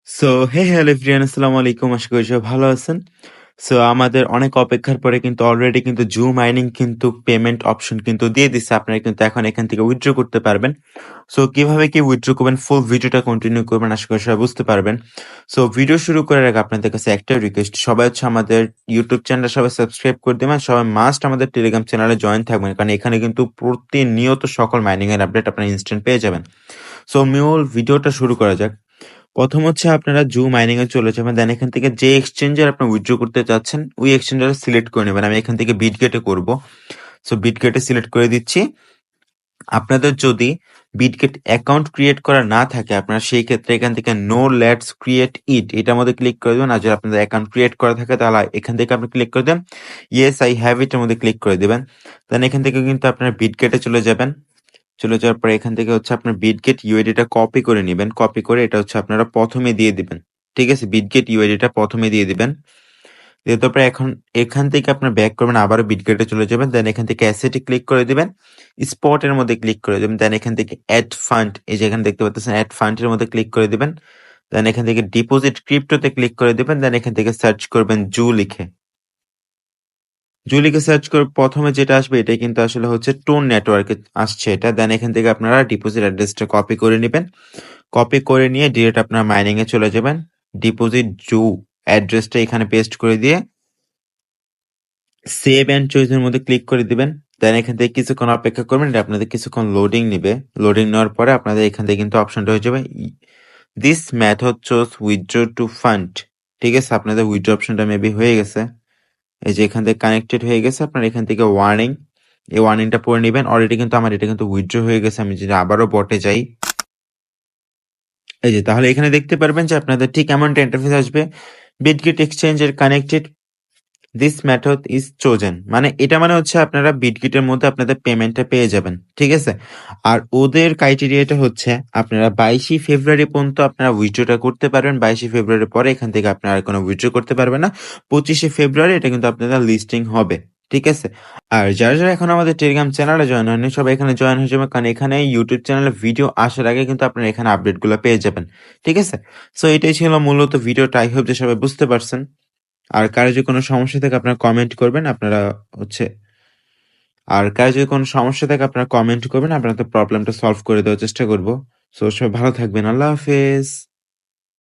So hello everyone, আসসালামু আলাইকুম। আশা করি সবাই ভালো আছেন। সো আমাদের অনেক অপেক্ষার পরে কিন্তু অলরেডি কিন্তু জুম মাইনিং কিন্তু পেমেন্ট অপশন কিন্তু দিয়ে দিচ্ছে। আপনারা কিন্তু এখন এখান থেকে উইথড্র করতে পারবেন। সো কিভাবে কি উইথড্র করবেন, ফুল ভিডিওটা কন্টিনিউ করবেন, আশা করি সবাই বুঝতে পারবেন। সো ভিডিও শুরু করার আগে আপনাদের কাছে একটা রিকোয়েস্ট, সবাই হচ্ছে আমাদের ইউটিউব চ্যানেলটা সবাই সাবস্ক্রাইব করে দেবেন। সবাই মাস্ট আমাদের টেলিগ্রাম চ্যানেলে জয়েন থাকবেন, কারণ এখানে কিন্তু প্রতিনিয়ত সকল মাইনিং এর আপডেট আপনারা ইনস্ট্যান্ট পেয়ে যাবেন। সো মূল ভিডিওটা শুরু করা যাক। প্রথম হচ্ছে আপনারা জুম মাইনিং এ চলে যাবেন, দেন এখান থেকে যে এক্সচেঞ্জার আপনি উইথড্র করতে চাচ্ছেন ওই এক্সচেঞ্জার সিলেক্ট করে নেবেন। আমি এখান থেকে বিটগেটে করব। সো বিটগেটে সিলেক্ট করে দিচ্ছি। আপনাদের যদি বিটগেট অ্যাকাউন্ট ক্রিয়েট করা না থাকে, আপনারা সেই ক্ষেত্রে এখান থেকে নো লেটস ক্রিয়েট ইট এটার মধ্যে ক্লিক করে দেবেন। আর যদি আপনাদের অ্যাকাউন্ট ক্রিয়েট করা থাকে তাহলে এখান থেকে আপনি ক্লিক করে দেবেন ইয়েস আই হ্যাভ ইট এর মধ্যে ক্লিক করে দেবেন। দেন এখান থেকে কিন্তু আপনারা বিটগেটে চলে যাবেন। চলে যাওয়ার পরে এখান থেকে হচ্ছে আপনার বিটগেট ইউআইডিটা কপি করে নিবেন। কপি করে এটা হচ্ছে আপনারা প্রথমে দিয়ে দিবেন। ঠিক আছে, বিটগেট ইউআইডিটা প্রথমে দিয়ে দিবেন। দিয়ে তারপরে এখন এখান থেকে আপনার ব্যাক করবেন, আবারও বিটগেটে চলে যাবেন। দেন এখান থেকে অ্যাসেটে ক্লিক করে দিবেন, স্পটের মধ্যে ক্লিক করে দেবেন। দেন এখান থেকে অ্যাড ফান্ড, এই যে এখানে দেখতে পাচ্ছেন অ্যাড ফান্ডের মধ্যে ক্লিক করে দিবেন। দেন এখান থেকে ডিপোজিট ক্রিপ্টোতে ক্লিক করে দিবেন। দেন এখান থেকে সার্চ করবেন জু লিখে। জু লিখে সার্চ করে প্রথমে যেটা আসবে এটাই কিন্তু আসলে হচ্ছে টোন নেটওয়ার্কে আসছে এটা। দেন এখান থেকে আপনারা ডিপোজিট অ্যাড্রেসটা কপি করে নেবেন। কপি করে নিয়ে ডিরেক্ট আপনার মাইনিং এ চলে যাবেন। ডিপোজিট জু অ্যাড্রেসটা এখানে পেস্ট করে দিয়ে সেভ অ্যান্ড চয়েসের মধ্যে ক্লিক করে দিবেন। দেন এখান থেকে কিছুক্ষণ অপেক্ষা করবেন, এটা আপনাদের কিছুক্ষণ লোডিং নিবে। লোডিং নেওয়ার পরে আপনাদের এখান থেকে কিন্তু অপশনটা হয়ে যাবে this method choose withdraw to fund. ঠিক আছে, আপনাদের উইথড্র অপশনটা মেবি হয়ে গেছে। এই যে এখান থেকে কানেক্টেড হয়ে গেছে। আপনার এখান থেকে ওয়ার্নিং, এই ওয়ার্নিংটা পড়ে নেবেন। অলরেডি কিন্তু আমার এটা কিন্তু উইথড্র হয়ে গেছে। আমি যদি আবারও বটে যাই, এই যে তাহলে এখানে দেখতে পারবেন যে আপনাদের ঠিক এমনটা ইন্টারফেস আসবে, বিটগেট এক্সচেঞ্জের connected, this method is chosen. মানে এটা মানে হচ্ছে আপনারা বিটগেটের মধ্যে আপনাদের পেমেন্টটা পেয়ে যাবেন। ঠিক আছে, আর ওদের ক্রাইটেরিয়াটা হচ্ছে আপনারা 22 ফেব্রুয়ারি পর্যন্ত আপনারা উইথড্রটা করতে পারবেন। 22 ফেব্রুয়ারি পরে এখান থেকে আপনারা কোনো উইথড্র করতে পারবেন না। 25 ফেব্রুয়ারি এটা কিন্তু আপনাদের লিস্টিং হবে। ঠিক আছে, আর যারা যারা এখন আমাদের টেলিগ্রাম চ্যানেলে জয়েন হয়নি সবাই এখানে জয়েন হয়ে যাবে, কারণ এখানে ইউটিউব চ্যানেলে ভিডিও আসার আগে কিন্তু আপনারা এখানে আপডেটগুলো পেয়ে যাবেন। ঠিক আছে, সো এটাই ছিল মূলত ভিডিওটা। আই হোপ যে সবাই বুঝতে পারছেন। আর কারো যদি কোনো সমস্যা থাকে আপনারা কমেন্ট করবেন। আপনারা হচ্ছে আর কারো যদি কোনো সমস্যা থাকে আপনারা কমেন্ট করবেন, আপনাদের প্রবলেমটা সলভ করে দেওয়ার চেষ্টা করব। সো সবাই ভালো থাকবেন। আল্লাহ হাফেজ।